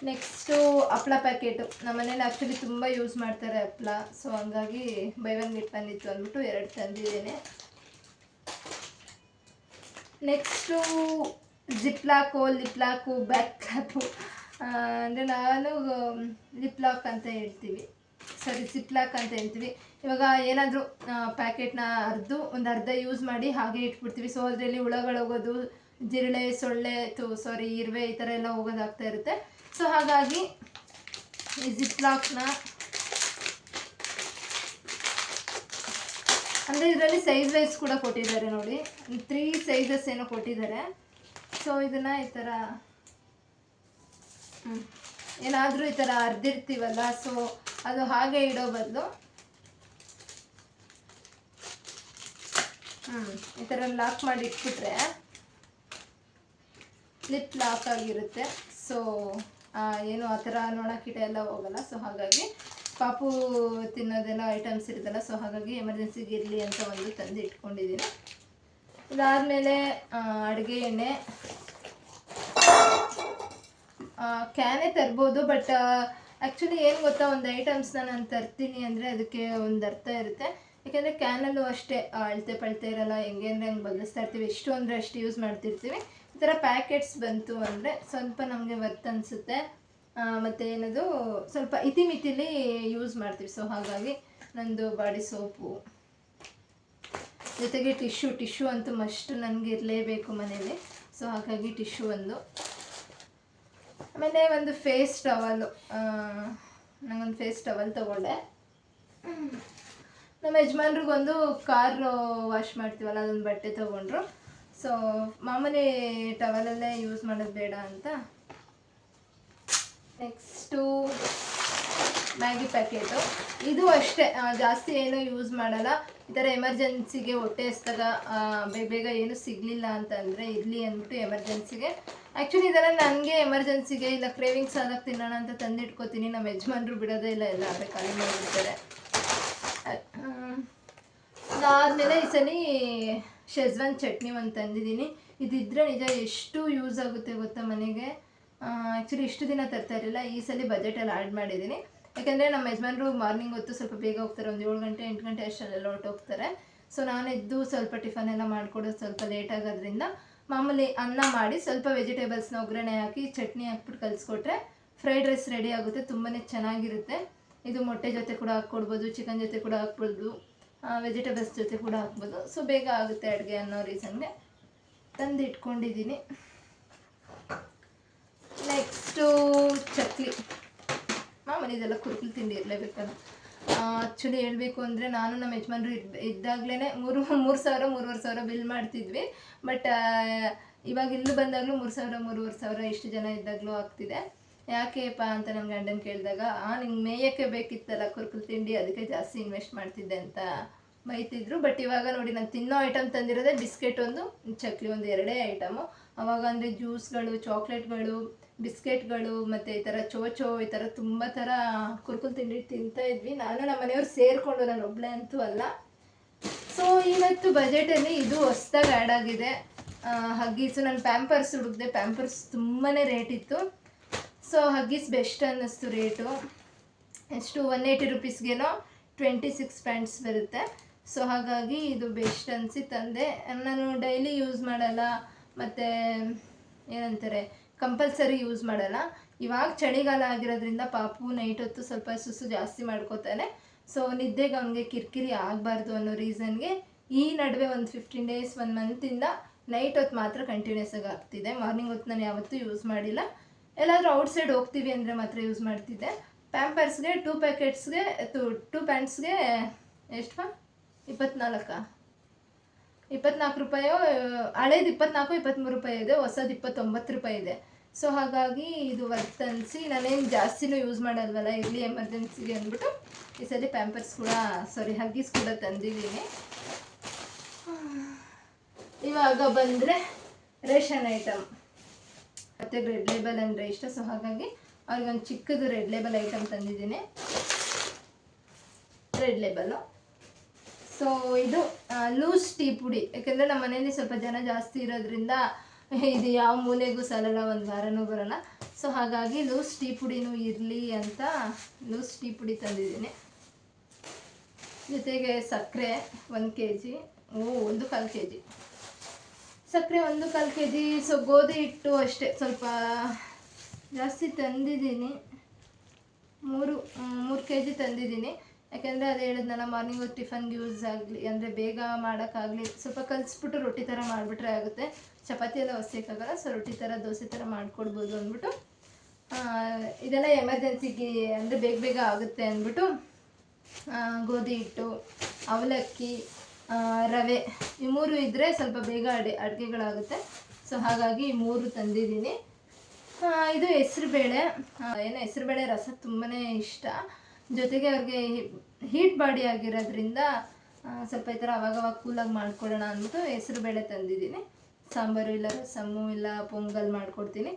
ನೆಕ್ಸ್ಟು ಹಪ್ಳ ಪ್ಯಾಕೆಟು. ನಮ್ಮ ಮನೇಲಿ ಆ್ಯಕ್ಚುಲಿ ತುಂಬ ಯೂಸ್ ಮಾಡ್ತಾರೆ ಹಪ್ಳ. ಸೊ ಹಂಗಾಗಿ ಬೈ ಒನ್ ಗೆಟ್ ಒನ್ ಇತ್ತು ಅಂದ್ಬಿಟ್ಟು 2 ತಂದಿದ್ದೀನಿ. Next ziplock, lip lock, back cap. ಅಂದರೆ ನಾನು ಲಿಪ್ಲಾಕ್ ಅಂತ ಹೇಳ್ತೀವಿ, ಜಿಪ್ಲಾಕ್ ಅಂತ ಹೇಳ್ತೀವಿ. ಇವಾಗ ಏನಾದರೂ ಪ್ಯಾಕೆಟ್ನ ಒಂದು ಅರ್ಧ ಯೂಸ್ ಮಾಡಿ ಹಾಗೆ ಇಟ್ಬಿಡ್ತೀವಿ. ಸೊ ಅದರಲ್ಲಿ ಹುಳಗಳು ಹೋಗೋದು, ಜಿರಳೆ, ಸೊಳ್ಳೆ, ಇರುವೆ ಈ ಥರ ಎಲ್ಲ ಹೋಗೋದಾಗ್ತಾ ಇರುತ್ತೆ. ಸೊ ಹಾಗಾಗಿ ಈ ಜಿಪ್ಲಾಕ್ನ, ಅಂದರೆ ಇದರಲ್ಲಿ ಸೈಜ್ ವೈಸ್ ಕೂಡ ಕೊಟ್ಟಿದ್ದಾರೆ ನೋಡಿ, 3 ಸೈಜಸ್ ಏನೋ ಕೊಟ್ಟಿದ್ದಾರೆ. ಸೊ ಇದನ್ನು ಈ ಥರ ಏನಾದರೂ ಈ ಥರ ಅರ್ದಿರ್ತೀವಲ್ಲ, ಸೊ ಅದು ಹಾಗೆ ಇಡೋ ಬದಲು ಈ ಥರ ಲಾಕ್ ಮಾಡಿ ಇಟ್ಬಿಟ್ರೆ ಲಿಪ್ ಲಾಕ್ ಆಗಿರುತ್ತೆ. ಸೊ ಏನು ಆ ಥರ ನೊಣಕೀಟ ಎಲ್ಲ ಹೋಗಲ್ಲ. ಸೊ ಹಾಗಾಗಿ ಪಾಪು ತಿನ್ನೋದೆಲ್ಲ ಐಟಮ್ಸ್ ಇರುತ್ತಲ್ಲ, ಸೊ ಹಾಗಾಗಿ ಎಮರ್ಜೆನ್ಸಿಗೆ ಇರಲಿ ಅಂತ ಒಂದು ತಂದು ಇಟ್ಕೊಂಡಿದ್ದೀನಿ. ಇದಾದಮೇಲೆ ಅಡುಗೆ ಎಣ್ಣೆ ಕ್ಯಾನೇ ತರ್ಬೋದು, ಬಟ್ ಆ್ಯಕ್ಚುಲಿ ಏನು ಗೊತ್ತಾ, ಒಂದು ಐಟಮ್ಸ್ನ ನಾನು ತರ್ತೀನಿ ಅಂದರೆ ಅದಕ್ಕೆ ಒಂದು ಅರ್ಥ ಇರುತ್ತೆ. ಯಾಕೆಂದರೆ ಕ್ಯಾನಲ್ಲೂ ಅಷ್ಟೇ ಅಳತೆ ಪಳತೆ ಇರೋಲ್ಲ, ಹೆಂಗೆ ಅಂದರೆ ಹಂಗೆ ಬದಲಿಸ್ತಾ ಇರ್ತೀವಿ, ಎಷ್ಟು ಅಂದರೆ ಅಷ್ಟು ಯೂಸ್ ಮಾಡ್ತಿರ್ತೀವಿ. ಈ ಥರ ಪ್ಯಾಕೆಟ್ಸ್ ಬಂತು ಅಂದರೆ ಸ್ವಲ್ಪ ನಮಗೆ ವರ್ತ್ ಅನಿಸುತ್ತೆ, ಮತ್ತು ಏನದು ಸ್ವಲ್ಪ ಇತಿಮಿತಿಲಿ ಯೂಸ್ ಮಾಡ್ತೀವಿ. ಸೊ ಹಾಗಾಗಿ ನಂದು ಬಾಡಿ ಸೋಪು, ಜೊತೆಗೆ ಟಿಶ್ಯೂ ಅಂತೂ ಮಸ್ಟ್ ನನಗೆ ಇರಲೇಬೇಕು ಮನೇಲಿ. ಸೊ ಹಾಗಾಗಿ ಟಿಶ್ಯೂ ಒಂದು. ಆಮೇಲೆ ಒಂದು ಫೇಸ್ ಟವಲ್ಲು, ನನಗೊಂದು ಫೇಸ್ ಟವಲ್ ತೊಗೊಂಡೆ. ನಮ್ಮ ಯಜಮಾನ್ರಿಗೊಂದು ಕಾರ್ ವಾಶ್ ಮಾಡ್ತೀವಲ್ಲ ಅದೊಂದು ಬಟ್ಟೆ ತೊಗೊಂಡ್ರು. ಸೊ ಮಾಮೂಲಿ ಟವಲಲ್ಲೇ ಯೂಸ್ ಮಾಡೋದು ಬೇಡ ಅಂತ. Next Maggi packet. ಇದು ಅಷ್ಟೇ, ಜಾಸ್ತಿ ಏನೂ ಯೂಸ್ ಮಾಡಲ್ಲ. ಈ ಥರ ಎಮರ್ಜೆನ್ಸಿಗೆ ಹೊಟ್ಟೆ ಹಸ್ದಾಗ ಬೇಗ ಏನೂ ಸಿಗಲಿಲ್ಲ ಅಂತಂದರೆ ಇರಲಿ ಅಂದ್ಬಿಟ್ಟು ಎಮರ್ಜೆನ್ಸಿಗೆ. ಆ್ಯಕ್ಚುಲಿ ಇದೆಲ್ಲ ನನಗೆ ಎಮರ್ಜೆನ್ಸಿಗೆ ಇಲ್ಲ ಕ್ರೇವಿಂಗ್ಸ್ ಆದಾಗ ತಿನ್ನೋಣ ಅಂತ ತಂದಿಟ್ಕೋತೀನಿ. ನಮ್ಮ ಯಜಮಾನ್ರು ಬಿಡೋದೇ ಇಲ್ಲ, ಎಲ್ಲ ಅದೇ ಖಾಲಿ ಮಾಡಿಬಿಡ್ತಾರೆ. ಅದಾದಮೇಲೆ ಈ ಸಲ ಶೆಜ್ವಾನ್ ಚಟ್ನಿ ಒಂದು ತಂದಿದ್ದೀನಿ. ಇದಿದ್ದರೆ ನಿಜ ಎಷ್ಟು ಯೂಸ್ ಆಗುತ್ತೆ ಗೊತ್ತಾ ಮನೆಗೆ. ಆ್ಯಕ್ಚುಲಿ ಇಷ್ಟು ದಿನ ತರ್ತಾ ಇರಲಿಲ್ಲ, ಈ ಸಲ ಬಜೆಟಲ್ಲಿ ಆ್ಯಡ್ ಮಾಡಿದ್ದೀನಿ. ಯಾಕೆಂದರೆ ನಮ್ಮ ಯಜಮಾನ್ರು ಮಾರ್ನಿಂಗ್ ಹೊತ್ತು ಸ್ವಲ್ಪ ಬೇಗ ಹೋಗ್ತಾರೆ, ಒಂದು 7 ಗಂಟೆ 8 ಗಂಟೆ ಅಷ್ಟಲ್ಲೆಲ್ಲ ಹೊರಟೋಗ್ತಾರೆ. ಸೊ ನಾನಿದ್ದು ಸ್ವಲ್ಪ ಟಿಫನ್ ಎಲ್ಲ ಮಾಡಿಕೊಡೋದು ಸ್ವಲ್ಪ ಲೇಟ್ ಆಗೋದ್ರಿಂದ ಮಾಮೂಲಿ ಅನ್ನ ಮಾಡಿ ಸ್ವಲ್ಪ ವೆಜಿಟೇಬಲ್ಸ್ನ ಒಗ್ಗರಣೆ ಹಾಕಿ ಚಟ್ನಿ ಹಾಕ್ಬಿಟ್ಟು ಕಲಿಸ್ಕೊಟ್ರೆ ಫ್ರೈಡ್ ರೈಸ್ ರೆಡಿ ಆಗುತ್ತೆ. ತುಂಬಾ ಚೆನ್ನಾಗಿರುತ್ತೆ. ಇದು ಮೊಟ್ಟೆ ಜೊತೆ ಕೂಡ ಹಾಕ್ಕೊಡ್ಬೋದು, ಚಿಕನ್ ಜೊತೆ ಕೂಡ ಹಾಕ್ಬೋದು, ವೆಜಿಟೇಬಲ್ಸ್ ಜೊತೆ ಕೂಡ ಹಾಕ್ಬೋದು. ಸೊ ಬೇಗ ಆಗುತ್ತೆ ಅಡುಗೆ ಅನ್ನೋ ರೀಸನ್ಗೆ ತಂದು ಇಟ್ಕೊಂಡಿದ್ದೀನಿ. ನೆಕ್ಸ್ಟು ಚಕ್ಲಿ, ಮಾಮೂಲಿ ಇದೆಲ್ಲ ಕುರುಕುಲು ತಿಂಡಿ ಇರಲೇಬೇಕಲ್ಲ. ಆ್ಯಕ್ಚುಲಿ ಹೇಳಬೇಕು ಅಂದರೆ ನಾನು ನಮ್ಮ ಯಜಮಾನ್ರು ಇದ್ದಾಗಲೇ 3,000 3,500 ಬಿಲ್ ಮಾಡ್ತಿದ್ವಿ. ಬಟ್ ಇವಾಗ ಇಲ್ಲೂ ಬಂದಾಗಲೂ 3,000 3,500 ಇಷ್ಟು ಜನ ಇದ್ದಾಗಲೂ ಆಗ್ತಿದೆ. ಯಾಕೆಪ್ಪ ಅಂತ ನನ್ನ ಗಂಡನ ಕೇಳಿದಾಗ ನಿಂಗೆ ಮೇಯಕ್ಕೆ ಬೇಕಿತ್ತಲ್ಲ ಕುರುಕುಲು ತಿಂಡಿ, ಅದಕ್ಕೆ ಜಾಸ್ತಿ ಇನ್ವೆಸ್ಟ್ ಮಾಡ್ತಿದ್ದೆ ಅಂತ ಬೈತಿದ್ರು. ಬಟ್ ಇವಾಗ ನೋಡಿ ನಾನು ತಿನ್ನೋ ಐಟಮ್ ತಂದಿರೋದೇ ಬಿಸ್ಕೆಟ್ ಒಂದು, ಚಕ್ಲಿ ಒಂದು, 2 ಐಟಮು. ಅವಾಗ ಅಂದರೆ ಜ್ಯೂಸ್ಗಳು, ಚಾಕ್ಲೇಟ್ಗಳು, ಬಿಸ್ಕೆಟ್ಗಳು ಮತ್ತು ಈ ಥರ ಚೋಚೋ, ಈ ಥರ ತುಂಬ ಥರ ಕುರುಕುಲು ತಿಂಡಿ ತಿಂತಾ ಇದ್ವಿ. ನಾನು ನಮ್ಮ ಮನೆಯವ್ರು ಸೇರಿಕೊಂಡು, ನಾನು ಒಬ್ಬಳೇ ಅಂತೂ ಅಲ್ಲ. ಸೊ ಇವತ್ತು ಬಜೆಟಲ್ಲಿ ಇದು ಹೊಸ್ದಾಗಿ ಆ್ಯಡ್ ಆಗಿದೆ. ಹಗ್ಗೀಸು ನಾನು ಪ್ಯಾಂಪರ್ಸ್ ಹುಡುಕ್ದೆ, ಪ್ಯಾಂಪರ್ಸ್ ತುಂಬಾ ರೇಟ್ ಇತ್ತು. ಸೊ ಹಗ್ಗೀಸ್ ಬೆಸ್ಟ್ ಅನ್ನಿಸ್ತು ರೇಟು. ಎಷ್ಟು 180 ರುಪೀಸ್ಗೇನೋ 26 ಪ್ಯಾಂಟ್ಸ್ ಬರುತ್ತೆ. ಸೊ ಹಾಗಾಗಿ ಇದು ಬೆಸ್ಟ್ ಅನಿಸಿ ತಂದೆ. ನಾನು ಡೈಲಿ ಯೂಸ್ ಮಾಡಲ್ಲ, ಮತ್ತು ಏನಂತಾರೆ ಕಂಪಲ್ಸರಿ ಯೂಸ್ ಮಾಡಲ್ಲ. ಇವಾಗ ಚಳಿಗಾಲ ಆಗಿರೋದ್ರಿಂದ ಪಾಪು ನೈಟ್ ಹೊತ್ತು ಸ್ವಲ್ಪ ಸುಸು ಜಾಸ್ತಿ ಮಾಡ್ಕೋತಾನೆ. ಸೊ ನಿದ್ದೆಗೆ ಅವನಿಗೆ ಕಿರಿಕಿರಿ ಆಗಬಾರ್ದು ಅನ್ನೋ ರೀಸನ್ಗೆ ಈ ನಡುವೆ ಒಂದು 15 ಡೇಸ್ 1 ಮಂತಿಂದ ನೈಟ್ ಹೊತ್ತು ಮಾತ್ರ ಕಂಟಿನ್ಯೂಸ್ ಆಗಿ ಆಗ್ತಿದೆ. ಮಾರ್ನಿಂಗ್ ಹೊತ್ತು ನಾನು ಯಾವತ್ತೂ ಯೂಸ್ ಮಾಡಿಲ್ಲ. ಎಲ್ಲಾದರೂ ಔಟ್ಸೈಡ್ ಹೋಗ್ತೀವಿ ಅಂದರೆ ಮಾತ್ರ ಯೂಸ್ ಮಾಡ್ತಿದ್ದೆ. ಪ್ಯಾಂಪರ್ಸ್ಗೆ 2 ಪ್ಯಾಕೆಟ್ಸ್ಗೆ 2 ಪ್ಯಾಂಟ್ಸ್ಗೆ ಎಷ್ಟು 24 ರೂಪಾಯೋ, ಹಳೇದು 24-23 ರೂಪಾಯಿ ಇದೆ, ಹೊಸದು 29 ರೂಪಾಯಿ ಇದೆ. ಸೊ ಹಾಗಾಗಿ ಇದು ವರ್ತ್ ಅನಿಸಿ ನಾನೇನು ಜಾಸ್ತಿನೂ ಯೂಸ್ ಮಾಡಲ್ವಲ್ಲ, ಇರಲಿ ಎಮರ್ಜೆನ್ಸಿಗೆ ಅಂದ್ಬಿಟ್ಟು ಈ ಸಲ ಪ್ಯಾಂಪರ್ಸ್ ಕೂಡ ಹಗ್ಗೀಸ್ ಕೂಡ ತಂದಿದ್ದೀನಿ. ಇವಾಗ ಬಂದರೆ ರೇಷನ್ ಐಟಮ್, ಮತ್ತು ರೆಡ್ ಲೇಬಲ್ ಅಂದರೆ ಇಷ್ಟ. ಸೊ ಹಾಗಾಗಿ ಅವ್ರಿಗೊಂದು ಚಿಕ್ಕದು ರೆಡ್ ಲೇಬಲ್ ಐಟಮ್ ತಂದಿದ್ದೀನಿ, ರೆಡ್ ಲೇಬಲ್ಲು. ಸೊ ಇದು ಲೂಸ್ ಟೀ ಪುಡಿ, ಯಾಕೆಂದರೆ ನಮ್ಮ ಮನೇಲಿ ಸ್ವಲ್ಪ ಜನ ಜಾಸ್ತಿ ಇರೋದ್ರಿಂದ ಇದು ಯಾವ ಮೂಲೆಗೂ ಸಾಲಲ್ಲ, ಒಂದು ವಾರನೂ ಬರೋಲ್ಲ. ಸೊ ಹಾಗಾಗಿ ಲೂಸ್ ಟೀ ಪುಡಿನೂ ಇರಲಿ ಅಂತ ಲೂಸ್ ಟೀ ಪುಡಿ ತಂದಿದ್ದೀನಿ. ಜೊತೆಗೆ ಸಕ್ಕರೆ 1 kg, 1/4 kg ಸಕ್ಕರೆ, 1/4 kg. ಸೊ ಗೋಧಿ ಹಿಟ್ಟು ಅಷ್ಟೇ ಸ್ವಲ್ಪ ಜಾಸ್ತಿ ತಂದಿದ್ದೀನಿ, 3 kg ತಂದಿದ್ದೀನಿ. ಯಾಕೆಂದರೆ ಅದು ಹೇಳಿದ್ನಲ್ಲ, ಮಾರ್ನಿಂಗ್ ಹೊತ್ತು ಟಿಫನ್ಗೆ ಯೂಸ್ ಆಗಲಿ, ಅಂದರೆ ಬೇಗ ಮಾಡೋಕ್ಕಾಗಲಿ, ಸ್ವಲ್ಪ ಕಲಿಸ್ಬಿಟ್ಟು ರೊಟ್ಟಿ ಥರ ಮಾಡಿಬಿಟ್ರೆ ಆಗುತ್ತೆ. ಚಪಾತಿ ಎಲ್ಲ ಹೊಸಕ್ಕಾಗಲ್ಲ. ಸೊ ರೊಟ್ಟಿ ಥರ, ದೋಸೆ ಥರ ಮಾಡಿಕೊಡ್ಬೋದು ಅಂದ್ಬಿಟ್ಟು, ಇದೆಲ್ಲ ಎಮರ್ಜೆನ್ಸಿಗೆ ಅಂದರೆ ಬೇಗ ಆಗುತ್ತೆ ಅಂದ್ಬಿಟ್ಟು ಗೋಧಿ ಹಿಟ್ಟು, ಅವಲಕ್ಕಿ, ರವೆ, ಈ 3 ಇದ್ದರೆ ಸ್ವಲ್ಪ ಬೇಗ ಅಡುಗೆಗಳಾಗುತ್ತೆ. ಸೊ ಹಾಗಾಗಿ ಈ 3 ತಂದಿದ್ದೀನಿ. ಇದು ಹೆಸ್ರುಬೇಳೆ, ಹೆಸ್ರುಬೇಳೆ ರಸ ತುಂಬಾ ಇಷ್ಟ. ಜೊತೆಗೆ ಅವ್ರಿಗೆ ಹೀಟ್ ಬಾಡಿ ಆಗಿರೋದ್ರಿಂದ ಸ್ವಲ್ಪ ಈ ಥರ ಅವಾಗವಾಗ ಕೂಲಾಗಿ ಮಾಡ್ಕೊಡೋಣ ಅಂದ್ಬಿಟ್ಟು ಹೆಸ್ರುಬೇಳೆ ತಂದಿದ್ದೀನಿ. ಸಾಂಬಾರು ಇಲ್ಲ ರಸಮ್ಮು ಇಲ್ಲ ಪೊಂಗಲ್ ಮಾಡಿಕೊಡ್ತೀನಿ.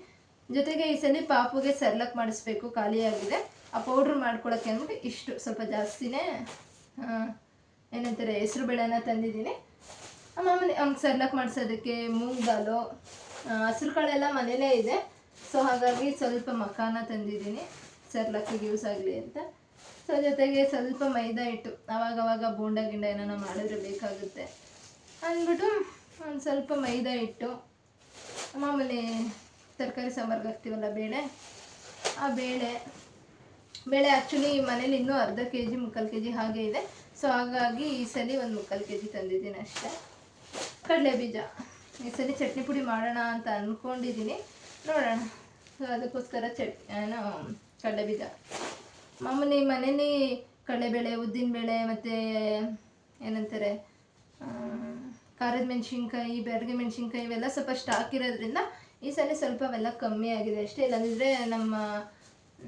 ಜೊತೆಗೆ ಈ ಸಲ ಪಾಪುಗೆ ಸರ್ಲಕ್ ಮಾಡಿಸ್ಬೇಕು, ಖಾಲಿಯಾಗಿದೆ. ಆ ಪೌಡ್ರ್ ಮಾಡ್ಕೊಳಕ್ಕೆ ಅಂದ್ಬಿಟ್ಟು ಇಷ್ಟು ಸ್ವಲ್ಪ ಜಾಸ್ತಿನೇ ಏನಂತಾರೆ ಹೆಸ್ರುಬೇಳೆನ ತಂದಿದ್ದೀನಿ. ಮಾಮೂಲಿ ಅವ್ನಿಗೆ ಸರ್ಲಕ್ ಮಾಡಿಸೋದಕ್ಕೆ ಮೂಂಗ್ ದಾಲು, ಹಸ್ರು ಕಾಳೆಲ್ಲ ಮನೇಲೇ ಇದೆ. ಸೊ ಹಾಗಾಗಿ ಸ್ವಲ್ಪ ಮಖಾನ ತಂದಿದ್ದೀನಿ, ಸರ್ಲಕ್ಕಿಗೆ ಯೂಸ್ ಆಗಲಿ ಅಂತ. ಸೊ ಜೊತೆಗೆ ಸ್ವಲ್ಪ ಮೈದಾ ಹಿಟ್ಟು, ಆವಾಗವಾಗ ಬೋಂಡ ಗಿಂಡ ಏನಾನ ಮಾಡಿದ್ರೆ ಬೇಕಾಗುತ್ತೆ ಅಂದ್ಬಿಟ್ಟು ಒಂದು ಸ್ವಲ್ಪ ಮೈದಾ ಹಿಟ್ಟು, ಮಾಮೂಲಿ ತರಕಾರಿ ಸಾಂಬಾರ್ಗೆ ಹಾಕ್ತೀವಲ್ಲ ಬೇಳೆ, ಆ ಬೇಳೆ ಆ್ಯಕ್ಚುಲಿ ಮನೇಲಿ ಇನ್ನೂ ಅರ್ಧ kg 3/4 kg ಹಾಗೆ ಇದೆ. ಸೊ ಹಾಗಾಗಿ ಈ ಸಲ ಒಂದು 3/4 kg ತಂದಿದ್ದೀನಿ ಅಷ್ಟೇ. ಕಡಲೆ ಬೀಜ, ಈ ಸಲ ಚಟ್ನಿ ಪುಡಿ ಮಾಡೋಣ ಅಂತ ಅಂದ್ಕೊಂಡಿದ್ದೀನಿ, ನೋಡೋಣ. ಸೊ ಅದಕ್ಕೋಸ್ಕರ ಕಡಲೆ ಬೀಜ. ಮಾಮೂಲಿ ಮನೇಲಿ ಕಡಲೆಬೇಳೆ, ಉದ್ದಿನಬೇಳೆ ಮತ್ತು ಏನಂತಾರೆ ಖಾರದ ಮೆಣಸಿನ್ಕಾಯಿ, ಬ್ಯಾಡಗೆ ಮೆಣಸಿನ್ಕಾಯಿ ಇವೆಲ್ಲ ಸ್ವಲ್ಪ ಸ್ಟಾಕ್ ಇರೋದ್ರಿಂದ ಈ ಸಲ ಸ್ವಲ್ಪ ಅವೆಲ್ಲ ಕಮ್ಮಿ ಆಗಿದೆ ಅಷ್ಟೇ. ಇಲ್ಲಾಂದರೆ ನಮ್ಮ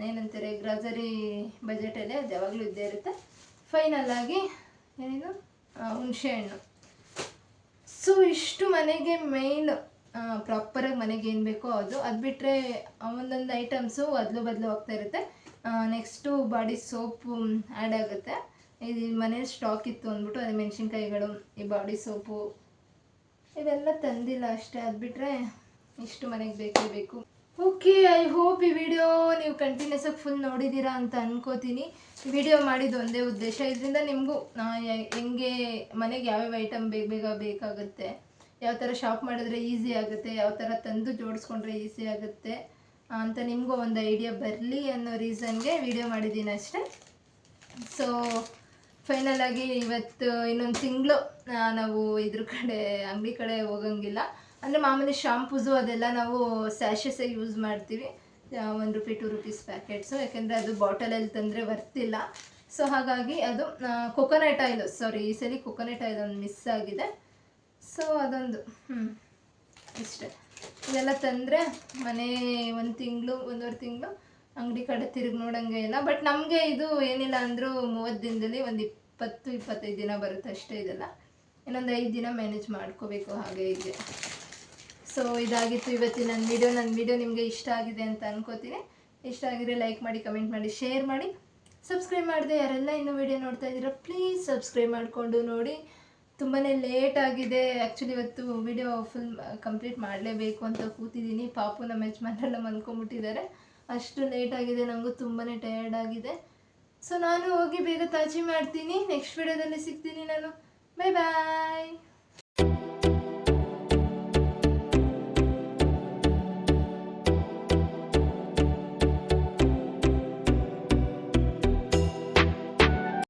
ಏನಂತಾರೆ ಗ್ರಾಸರಿ ಬಜೆಟಲ್ಲೇ ಅದು ಯಾವಾಗಲೂ ಇದ್ದೇ ಇರುತ್ತೆ. ಫೈನಲ್ ಆಗಿ ಏನೇನು ಹುಣಸೆಹಣ್ಣು. ಸೊ ಇಷ್ಟು ಮನೆಗೆ ಮೇಯ್ನ್ ಪ್ರಾಪರಾಗಿ ಮನೆಗೆ ಏನು ಬೇಕೋ ಅದು ಬಿಟ್ಟರೆ ಒಂದೊಂದು ಐಟಮ್ಸು ಬದಲು ಹೋಗ್ತಾ ಇರುತ್ತೆ. ನೆಕ್ಸ್ಟು ಬಾಡಿ ಸೋಪು ಆ್ಯಡ್ ಆಗುತ್ತೆ. ಇದು ಮನೇಲಿ ಸ್ಟಾಕ್ ಇತ್ತು ಅಂದ್ಬಿಟ್ಟು ಅದೇ ಮೆಣಸಿನ್ಕಾಯಿಗಳು, ಈ ಬಾಡಿ ಸೋಪು ಇವೆಲ್ಲ ತಂದಿಲ್ಲ ಅಷ್ಟೇ. ಅದು ಬಿಟ್ಟರೆ ಇಷ್ಟು ಮನೆಗೆ ಬೇಕೇ ಬೇಕು. ಓಕೆ, ಐ ಹೋಪ್ ಈ ವಿಡಿಯೋ ನೀವು ಕಂಟಿನ್ಯೂಸ್ ಆಗಿ ಫುಲ್ ನೋಡಿದ್ದೀರಾ ಅಂತ ಅನ್ಕೋತೀನಿ. ವಿಡಿಯೋ ಮಾಡಿದ್ದು ಒಂದೇ ಉದ್ದೇಶ, ಇದರಿಂದ ನಿಮಗೂ ಹೆಂಗೆ ಮನೆಗೆ ಯಾವ್ಯಾವ ಐಟಮ್ ಬೇಗ ಬೇಕಾಗುತ್ತೆ, ಯಾವ ಥರ ಶಾಪ್ ಮಾಡಿದ್ರೆ ಈಸಿ ಆಗುತ್ತೆ, ಯಾವ ಥರ ತಂದು ಜೋಡಿಸ್ಕೊಂಡ್ರೆ ಈಸಿ ಆಗುತ್ತೆ ಅಂತ ನಿಮಗೂ ಒಂದು ಐಡಿಯಾ ಬರಲಿ ಅನ್ನೋ ರೀಸನ್ಗೆ ವಿಡಿಯೋ ಮಾಡಿದ್ದೀನಿ ಅಷ್ಟೇ. ಸೊ ಫೈನಲ್ ಆಗಿ ಇವತ್ತು ಇನ್ನೊಂದು ತಿಂಗಳು ನಾವು ಇದ್ರ ಕಡೆ ಅಂಗಡಿ ಕಡೆ ಹೋಗಂಗಿಲ್ಲ. ಅಂದರೆ ಮಾಮೂಲಿ ಶಾಂಪೂಸು ಅದೆಲ್ಲ ನಾವು ಸ್ಯಾಶಸ್ಸೇ ಯೂಸ್ ಮಾಡ್ತೀವಿ, 1 ರೂಪಾಯಿ 2 ರೂಪೀಸ್ ಪ್ಯಾಕೆಟ್ಸು. ಯಾಕೆಂದರೆ ಅದು ಬಾಟಲಲ್ಲಿ ತಂದರೆ ವರ್ತಿಲ್ಲ. ಸೊ ಹಾಗಾಗಿ ಅದು ಕೊಕೊನಟ್ ಆಯಿಲು, ಈ ಸಲ ಕೊಕೊನಟ್ ಆಯಿಲ್ ಒಂದು ಮಿಸ್ ಆಗಿದೆ. ಸೊ ಅದೊಂದು ಇಷ್ಟೇ. ಇದೆಲ್ಲ ತಂದರೆ ಮನೆ ಒಂದು ತಿಂಗಳು 1.5 ತಿಂಗಳು ಅಂಗಡಿ ಕಡೆ ತಿರುಗಿ ನೋಡಂಗೆ ಇಲ್ಲ. ಬಟ್ ನಮಗೆ ಇದು ಏನಿಲ್ಲ ಅಂದರೂ 30 ದಿನದಲ್ಲಿ ಒಂದು 20-25 ದಿನ ಬರುತ್ತೆ ಅಷ್ಟೇ. ಇದೆಲ್ಲ ಇನ್ನೊಂದು 5 ದಿನ ಮ್ಯಾನೇಜ್ ಮಾಡ್ಕೋಬೇಕು ಹಾಗೆ ಹೀಗೆ. ಸೊ ಇದಾಗಿತ್ತು ಇವತ್ತಿನ ನನ್ನ ವಿಡಿಯೋ ನಿಮಗೆ ಇಷ್ಟ ಆಗಿದೆ ಅಂತ ಅನ್ಕೋತೀನಿ. ಇಷ್ಟ ಆಗಿದ್ರೆ ಲೈಕ್ ಮಾಡಿ, ಕಮೆಂಟ್ ಮಾಡಿ, ಶೇರ್ ಮಾಡಿ. ಸಬ್ಸ್ಕ್ರೈಬ್ ಮಾಡಿದೆ ಯಾರೆಲ್ಲ ಇನ್ನೂ ವಿಡಿಯೋ ನೋಡ್ತಾ ಇದ್ದೀರಾ ಪ್ಲೀಸ್ ಸಬ್ಸ್ಕ್ರೈಬ್ ಮಾಡಿಕೊಂಡು ನೋಡಿ. ತುಂಬಾ ಲೇಟ್ ಆಗಿದೆ ಆ್ಯಕ್ಚುಲಿ. ಇವತ್ತು ವಿಡಿಯೋ ಫುಲ್ ಕಂಪ್ಲೀಟ್ ಮಾಡಲೇಬೇಕು ಅಂತ ಕೂತಿದ್ದೀನಿ. ಪಾಪು ನಮ್ಮ ಯಜಮಾನ್ರೆಲ್ಲ ಮಲ್ಕೊಂಬಿಟ್ಟಿದ್ದಾರೆ, ಅಷ್ಟು ಲೇಟ್ ಆಗಿದೆ. ನನಗೂ ತುಂಬಾ ಟಯರ್ಡ್ ಆಗಿದೆ. ಸೊ ನಾನು ಹೋಗಿ ಬೇಗ ತಾಜಿ ಮಾಡ್ತೀನಿ. ನೆಕ್ಸ್ಟ್ ವಿಡಿಯೋದಲ್ಲಿ ಸಿಗ್ತೀನಿ ನಾನು. ಬಾಯ್ ಬಾಯ್.